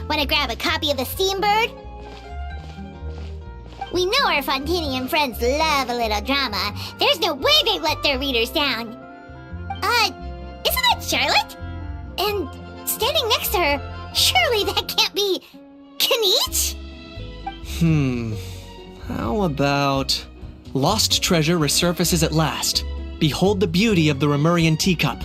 Wanna grab a copy of the Steambird? We know our Fontainian friends love a little drama. There's no way they let their readers down. Isn't that Charlotte? And standing next to her, surely that can't be Kinich? How about... Lost treasure resurfaces at last. Behold the beauty of the Remurian teacup.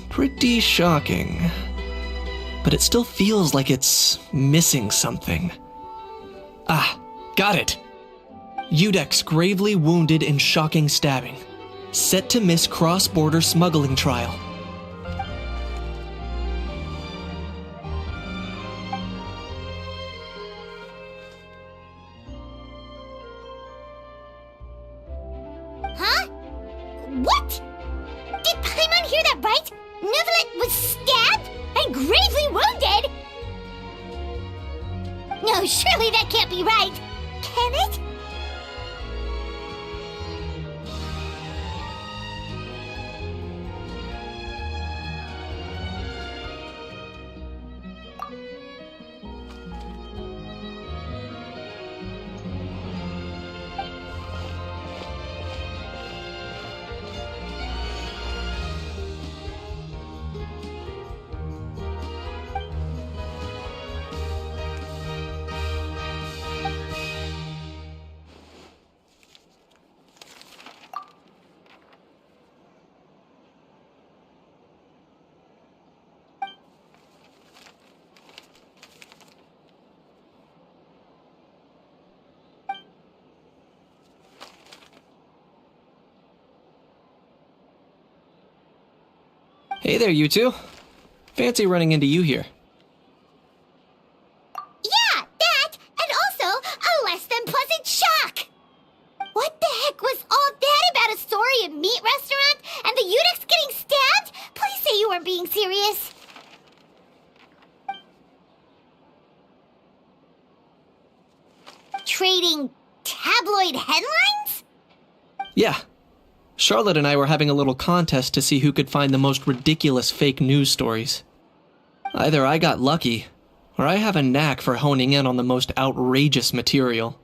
Pretty shocking. But it still feels like it's missing something. Ah, got it! Udex gravely wounded in shocking stabbing. Set to miss cross-border smuggling trial. Huh? What? Did Paimon hear that right? Neuvillette was stabbed and gravely wounded? No, surely that can't be right. Can it? Hey there, you two. Fancy running into you here. Yeah, that, and also a less than pleasant shock. What the heck was all that about a Saurian meat restaurant and the Udex getting stabbed? Please say you weren't being serious. Trading tabloid headlines? Yeah. Charlotte and I were having a little contest to see who could find the most ridiculous fake news stories. Either I got lucky, or I have a knack for honing in on the most outrageous material.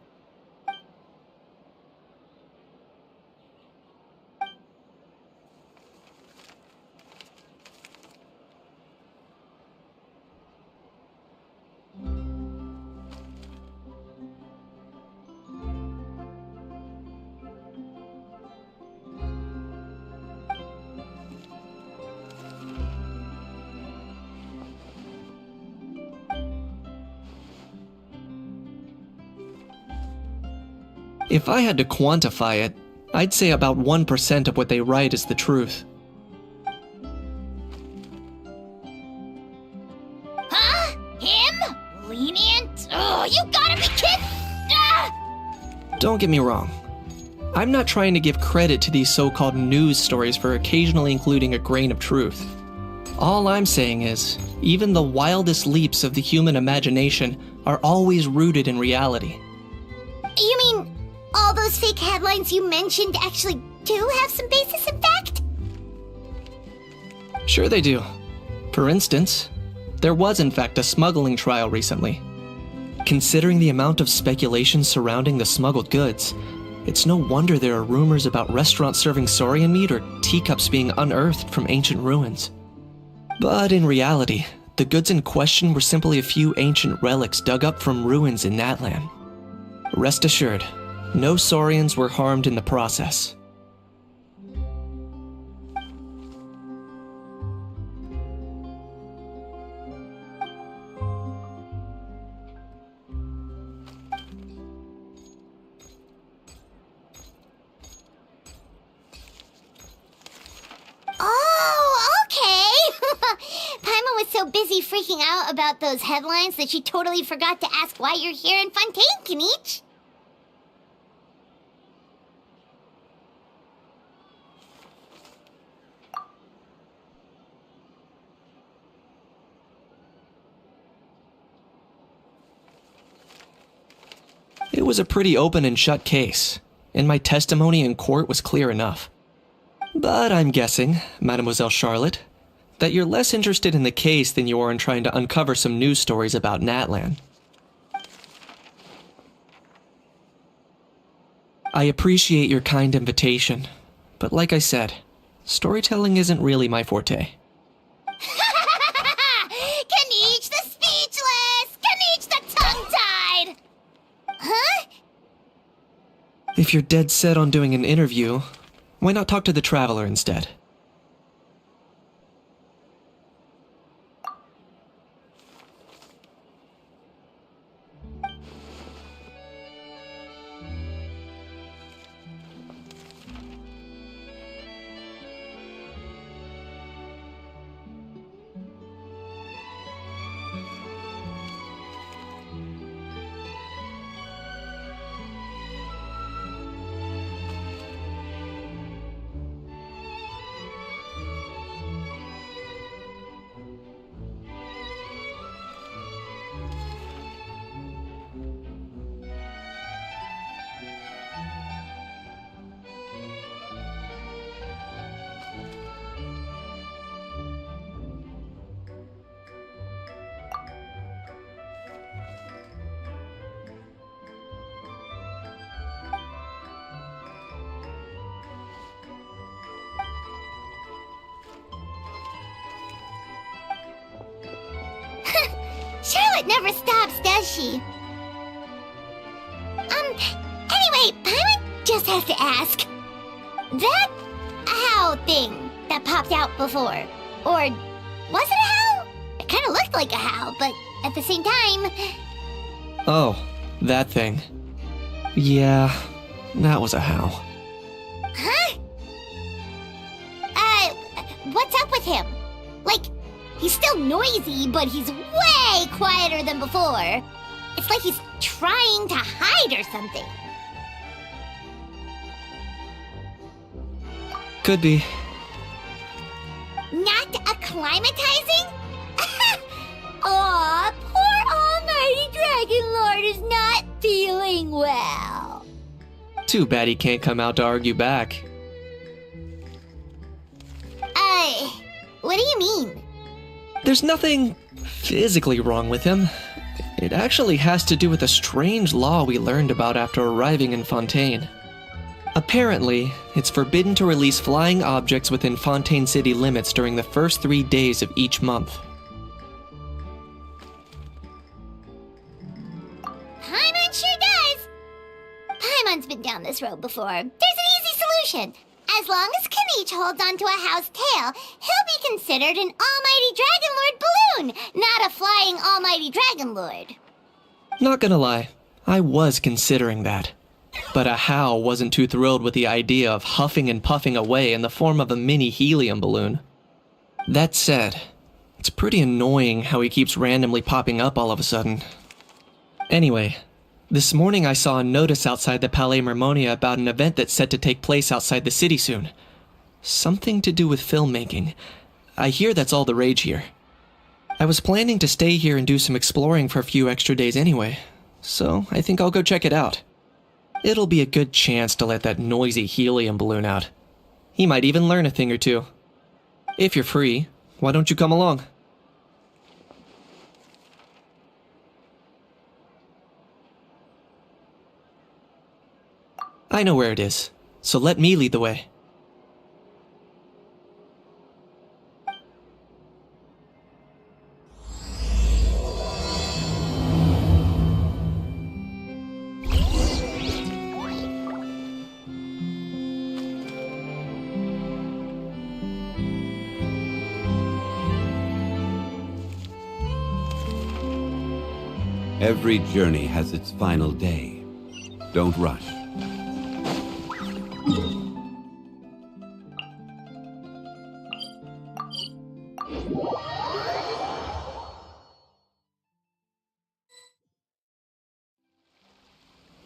If I had to quantify it, I'd say about 1% of what they write is the truth. Huh? Him? Lenient? Oh, you gotta be kidding! Ah! Don't get me wrong. I'm not trying to give credit to these so-called news stories for occasionally including a grain of truth. All I'm saying is, even the wildest leaps of the human imagination are always rooted in reality. You mean all those fake headlines you mentioned actually do have some basis in fact? Sure they do. For instance, there was in fact a smuggling trial recently. Considering the amount of speculation surrounding the smuggled goods, it's no wonder there are rumors about restaurants serving saurian meat or teacups being unearthed from ancient ruins. But in reality, the goods in question were simply a few ancient relics dug up from ruins in Natlan. Rest assured, no saurians were harmed in the process. Oh, okay! Paimon was so busy freaking out about those headlines that she totally forgot to ask why you're here in Fontaine, Kinich. It was a pretty open and shut case, and my testimony in court was clear enough. But I'm guessing, Mademoiselle Charlotte, that you're less interested in the case than you are in trying to uncover some news stories about Natlan. I appreciate your kind invitation, but like I said, storytelling isn't really my forte. Kaniche the speechless! Kaniche the tongue-tied! Huh? If you're dead set on doing an interview, why not talk to the Traveler instead? Charlotte never stops, does she? Anyway, Paimon just has to ask. That how thing that popped out before, or was it a how? It kind of looked like a how, but at the same time... Oh, that thing. Yeah, that was a how. Huh? What's up with him? Like, he's still noisy, but he's way quieter than before. It's like he's trying to hide or something. Could be. Not acclimatizing? Aw, poor Almighty Dragon Lord is not feeling well. Too bad he can't come out to argue back. What do you mean? There's nothing physically wrong with him. It actually has to do with a strange law we learned about after arriving in Fontaine. Apparently, it's forbidden to release flying objects within Fontaine city limits during the first 3 days of each month. Paimon sure does. Paimon's been down this road before. There's an easy solution. As long as Kaniche holds onto a house tail, he'll be considered an Almighty Dragon Lord balloon, not a flying Almighty Dragon Lord. Not gonna lie, I was considering that. But a how wasn't too thrilled with the idea of huffing and puffing away in the form of a mini helium balloon. That said, it's pretty annoying how he keeps randomly popping up all of a sudden. Anyway, this morning I saw a notice outside the Palais Mermonia about an event that's set to take place outside the city soon. Something to do with filmmaking. I hear that's all the rage here. I was planning to stay here and do some exploring for a few extra days anyway, so I think I'll go check it out. It'll be a good chance to let that noisy helium balloon out. He might even learn a thing or two. If you're free, why don't you come along? I know where it is, so let me lead the way. Every journey has its final day. Don't rush.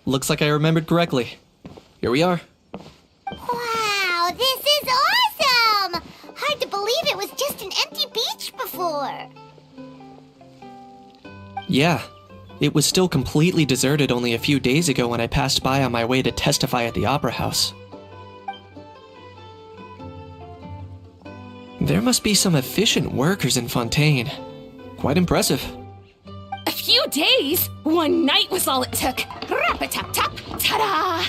Looks like I remembered correctly. Here we are. Wow, this is awesome! Hard to believe it was just an empty beach before. Yeah, It was still completely deserted only a few days ago when I passed by on my way to testify at the Opera House. There must be some efficient workers in Fontaine. Quite impressive. A few days? One night was all it took. Rap-a-tap-tap, ta-da!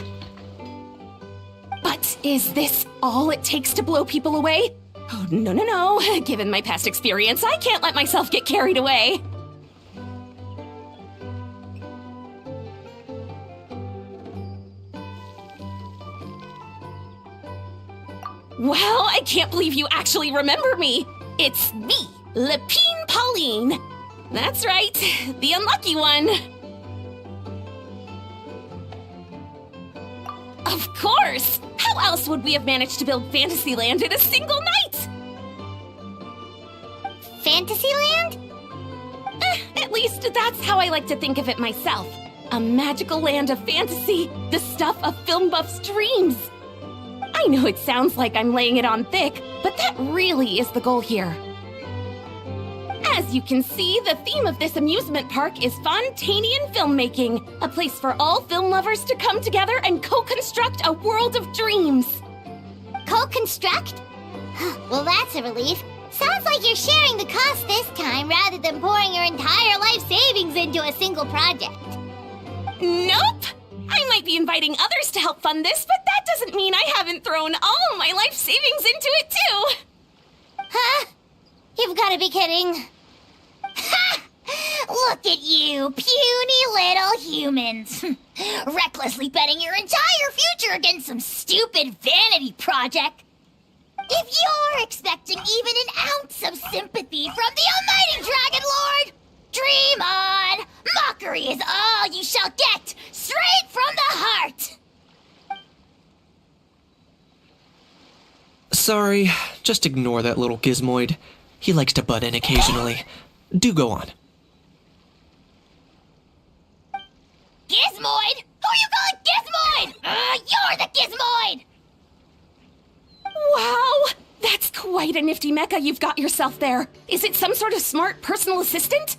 But is this all it takes to blow people away? Oh, no. Given my past experience, I can't let myself get carried away. Well, I can't believe you actually remember me. It's me, Lapine Pauline. That's right, the unlucky one. Of course! How else would we have managed to build Fantasyland in a single night? Fantasyland? At least that's how I like to think of it myself. A magical land of fantasy, the stuff of film buffs' dreams. I know it sounds like I'm laying it on thick, but that really is the goal here. As you can see, the theme of this amusement park is Fontainian filmmaking, a place for all film lovers to come together and co-construct a world of dreams. Co-construct? Well, that's a relief. Sounds like you're sharing the cost this time rather than pouring your entire life savings into a single project. Nope! I might be inviting others to help fund this, but that doesn't mean I haven't thrown all my life savings into it too! Huh? You've got to be kidding. Ha! Look at you, puny little humans. Recklessly betting your entire future against some stupid vanity project. If you're expecting even an ounce of sympathy from the almighty Dragon Lord, dream on! Mockery is all you shall get, straight from the heart! Sorry, just ignore that little gizmoid. He likes to butt in occasionally. Do go on. Gizmoid? Who you calling Gizmoid? You're the Gizmoid! Wow! That's quite a nifty mecha you've got yourself there. Is it some sort of smart personal assistant?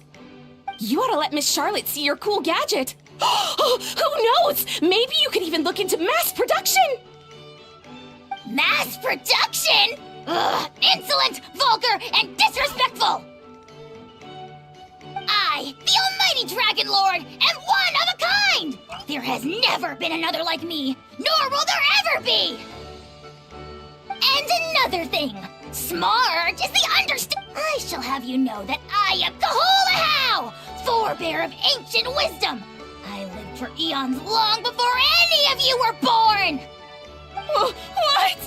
You ought to let Miss Charlotte see your cool gadget. Who knows? Maybe you could even look into mass production! Mass production? Ugh, insolent, vulgar, and disrespectful! I, the almighty Dragon Lord, am one of a kind! There has never been another like me, nor will there ever be! And another thing, smart is the I shall have you know that I am Kahulahau, forebear of ancient wisdom. I lived for eons long before any of you were born! What?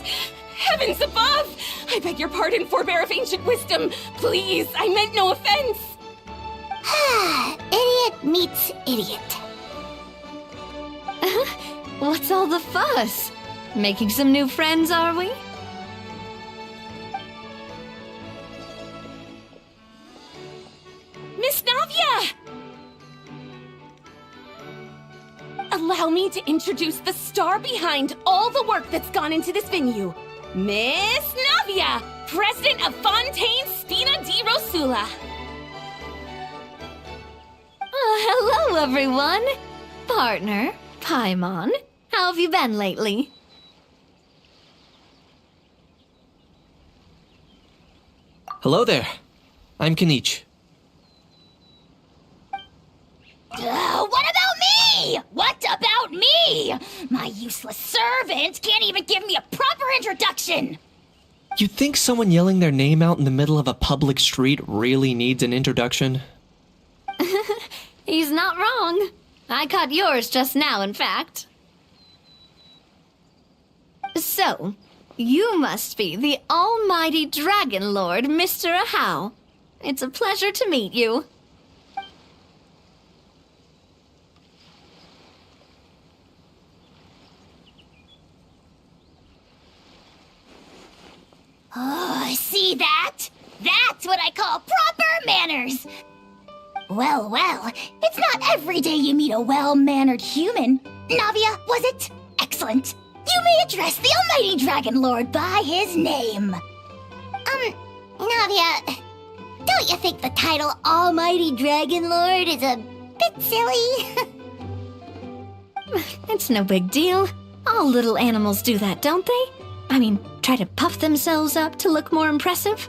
Heavens above! I beg your pardon, forebear of ancient wisdom. Please, I meant no offense. Idiot meets idiot. What's all the fuss? Making some new friends, are we? Miss Navia! Allow me to introduce the star behind all the work that's gone into this venue. Miss Navia, president of Fontaine Spina di Rosula. Hello, everyone. Partner, Paimon, how have you been lately? Hello there. I'm Kanich. What about me? What about me? My useless servant can't even give me a proper introduction. You'd think someone yelling their name out in the middle of a public street really needs an introduction? He's not wrong. I caught yours just now, in fact. So, you must be the almighty Dragon Lord, Mr. Ahau. It's a pleasure to meet you. Oh, see that? That's what I call proper manners. Well, it's not every day you meet a well-mannered human. Navia, was it? Excellent. You may address the almighty Dragon Lord by his name. Navia, don't you think the title Almighty Dragon Lord is a bit silly. It's no big deal. All little animals do that, don't they? I mean, try to puff themselves up to look more impressive.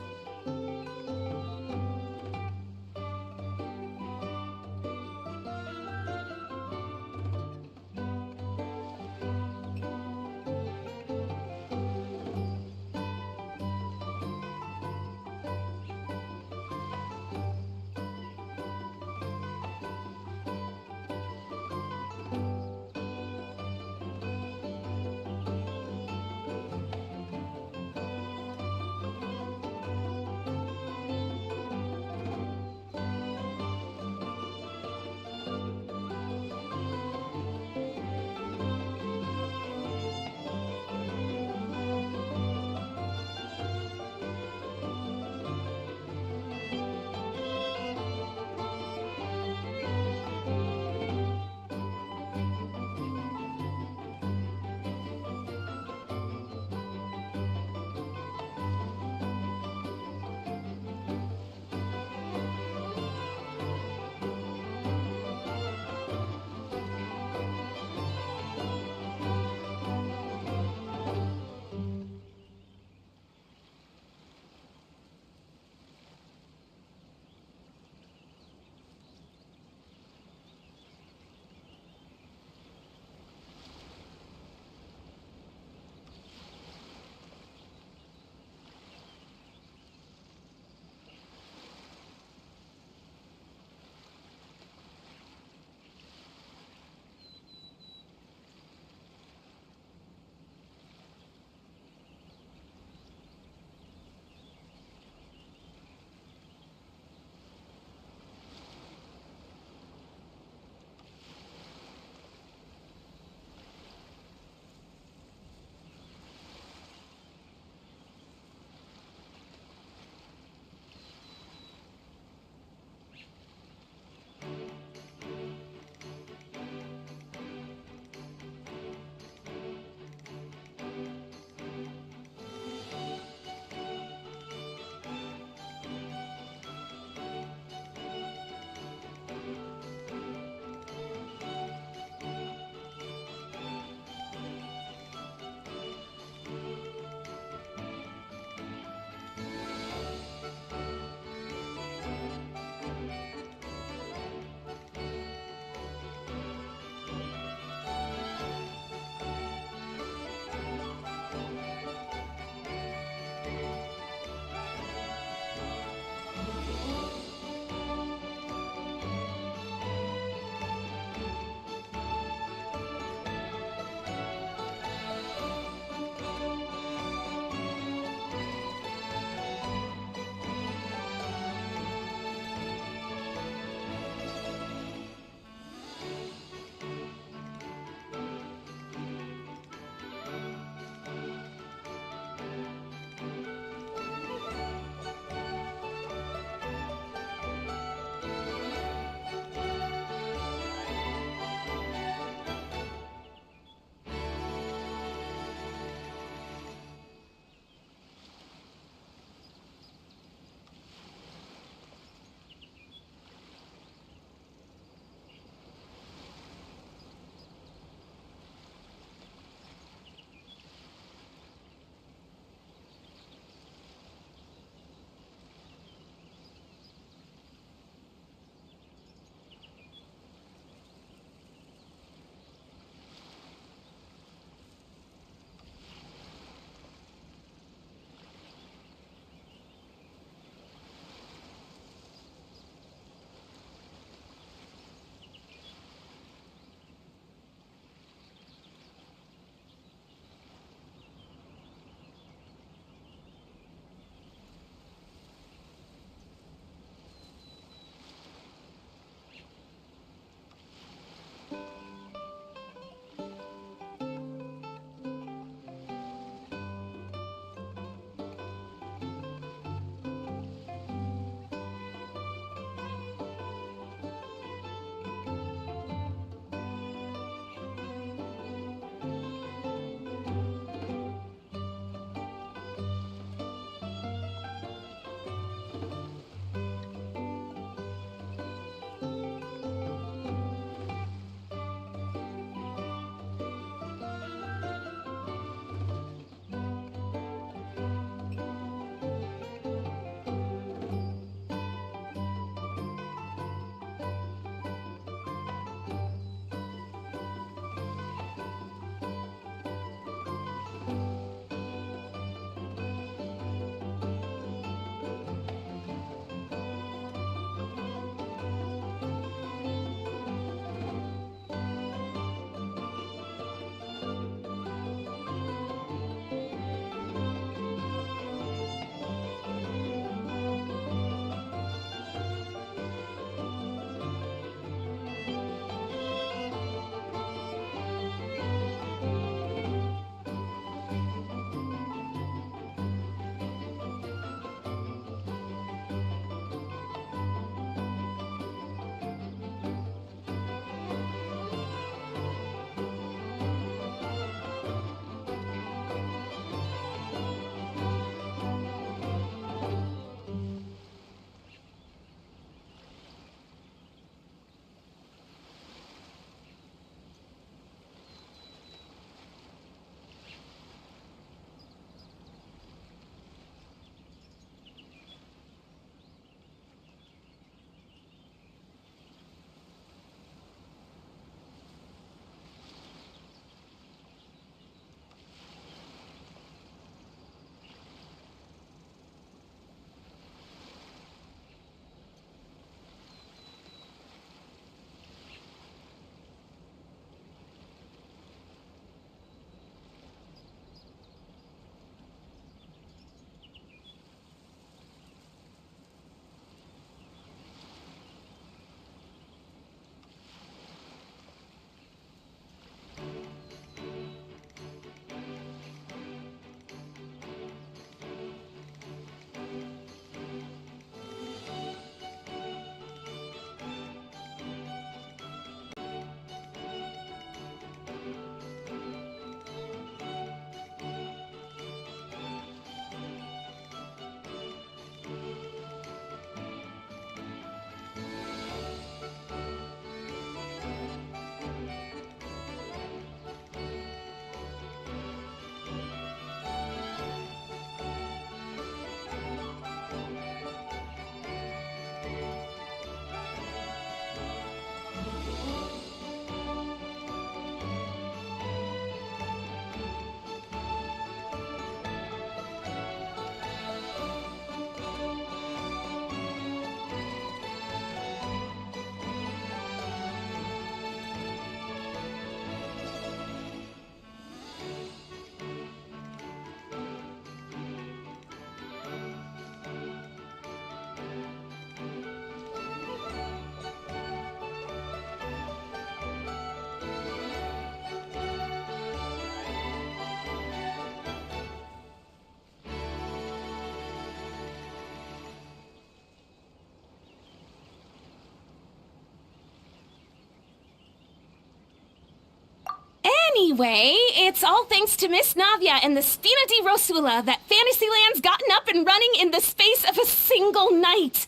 Anyway, it's all thanks to Miss Navia and the Spina di Rosula that Fantasyland's gotten up and running in the space of a single night.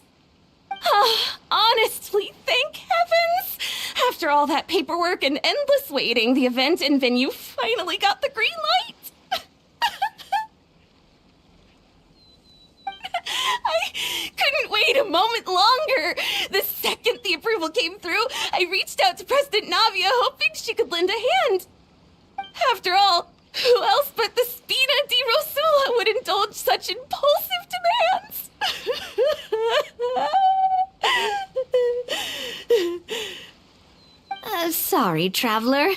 Honestly, thank heavens! After all that paperwork and endless waiting, the event and venue finally got the green light. I couldn't wait a moment longer. The second the approval came through, I reached out to President Navia, hoping she could lend a hand. After all, who else but the Spina di Rosula would indulge such impulsive demands? Sorry, Traveler.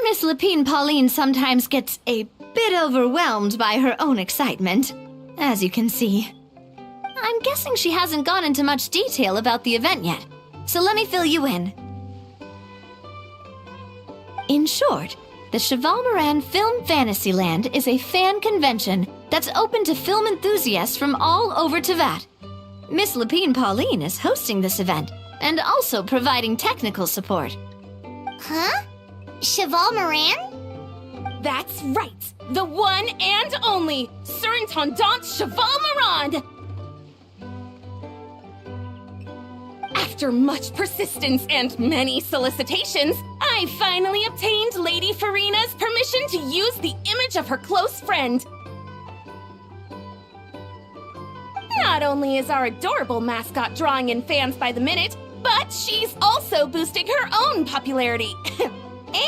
Miss Lapine Pauline sometimes gets a bit overwhelmed by her own excitement, as you can see. I'm guessing she hasn't gone into much detail about the event yet, so let me fill you in. In short, the Chevalmarin Film Fantasyland is a fan convention that's open to film enthusiasts from all over Teyvat. Miss Lapine Pauline is hosting this event and also providing technical support. Huh? Chevalmarin? That's right! The one and only Surintendant Chevalmarin! After much persistence and many solicitations, I finally obtained Lady Farina's permission to use the image of her close friend. Not only is our adorable mascot drawing in fans by the minute, but she's also boosting her own popularity.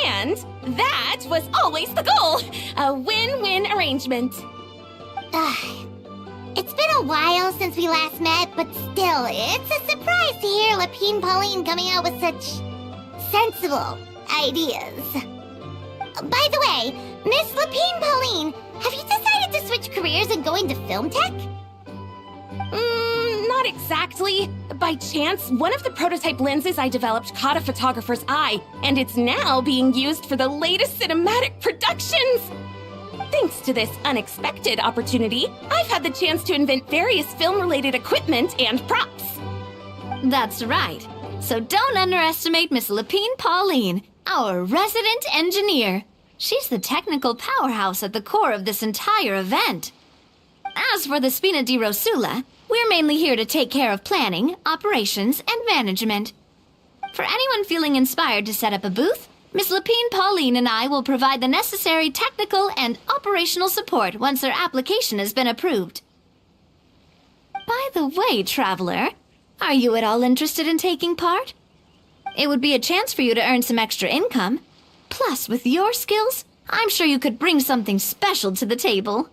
And that was always the goal! A win-win arrangement. It's been a while since we last met, but still, it's a surprise to hear Lapine Pauline coming out with such sensible ideas. By the way, Miss Lapine Pauline, have you decided to switch careers and go into film tech? Not exactly. By chance, one of the prototype lenses I developed caught a photographer's eye, and it's now being used for the latest cinematic productions. Thanks to this unexpected opportunity, I've had the chance to invent various film-related equipment and props. That's right. So don't underestimate Miss Lapine Pauline, our resident engineer. She's the technical powerhouse at the core of this entire event. As for the Spina di Rosula, we're mainly here to take care of planning, operations, and management. For anyone feeling inspired to set up a booth, Miss Lapine Pauline and I will provide the necessary technical and operational support once their application has been approved. By the way, Traveler, are you at all interested in taking part? It would be a chance for you to earn some extra income. Plus, with your skills, I'm sure you could bring something special to the table.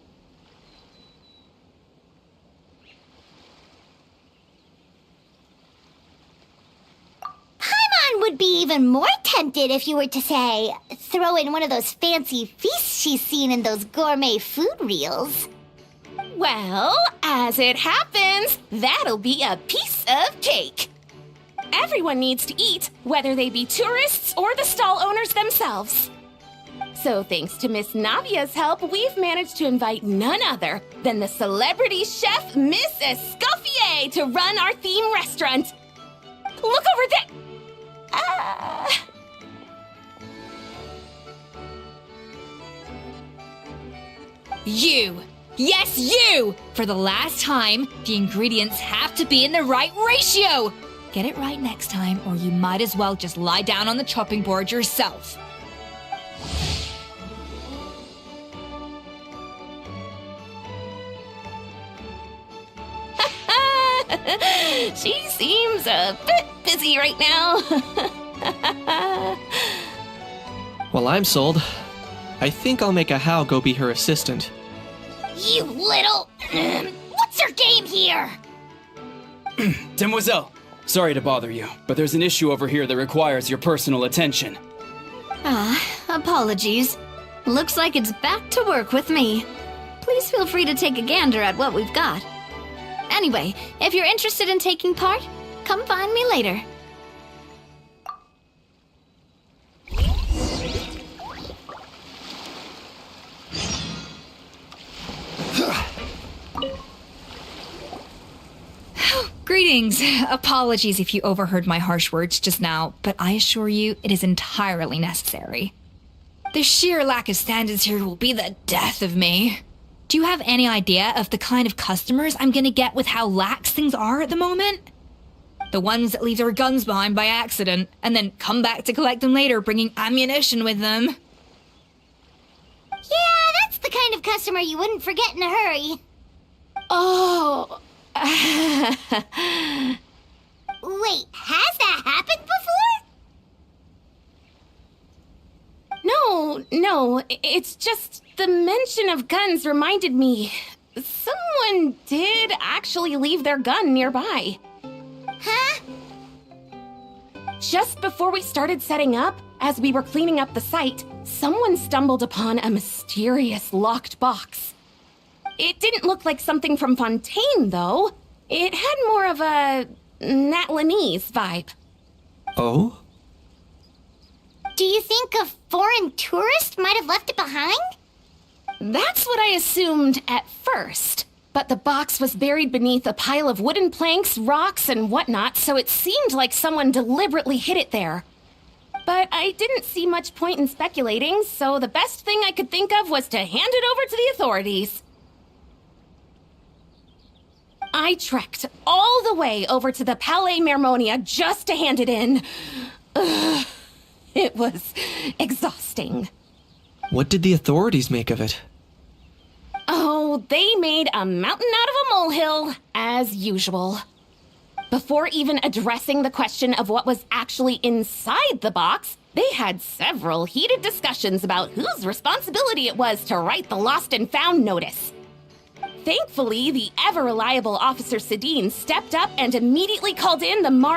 Would be even more tempted if you were to, say, throw in one of those fancy feasts she's seen in those gourmet food reels. Well, as it happens, that'll be a piece of cake. Everyone needs to eat, whether they be tourists or the stall owners themselves. So thanks to Miss Navia's help, we've managed to invite none other than the celebrity chef Miss Escoffier to run our theme restaurant. Look over there! You! Yes, you! For the last time, the ingredients have to be in the right ratio! Get it right next time, or you might as well just lie down on the chopping board yourself. She seems a bit busy right now. Well, I'm sold. I think I'll make a How go be her assistant. You little... What's your game here? Demoiselle, sorry to bother you, but there's an issue over here that requires your personal attention. Apologies. Looks like it's back to work with me. Please feel free to take a gander at what we've got. Anyway, if you're interested in taking part, come find me later. Greetings. Apologies if you overheard my harsh words just now, but I assure you it is entirely necessary. The sheer lack of standards here will be the death of me. Do you have any idea of the kind of customers I'm gonna get with how lax things are at the moment? The ones that leave their guns behind by accident, and then come back to collect them later, bringing ammunition with them. Yeah, that's the kind of customer you wouldn't forget in a hurry. Oh. Wait, has that happened before? No, it's just the mention of guns reminded me. Someone did actually leave their gun nearby. Huh? Just before we started setting up, as we were cleaning up the site, someone stumbled upon a mysterious locked box. It didn't look like something from Fontaine, though. It had more of a Natlanese vibe. Oh? Do you think a foreign tourist might have left it behind? That's what I assumed at first. But the box was buried beneath a pile of wooden planks, rocks, and whatnot, so it seemed like someone deliberately hid it there. But I didn't see much point in speculating, so the best thing I could think of was to hand it over to the authorities. I trekked all the way over to the Palais Mermonia just to hand it in. Ugh, it was exhausting. What did the authorities make of it? Oh, they made a mountain out of a molehill, as usual. Before even addressing the question of what was actually inside the box, they had several heated discussions about whose responsibility it was to write the lost and found notice. Thankfully, the ever-reliable Officer Sedine stepped up and immediately called in the Mara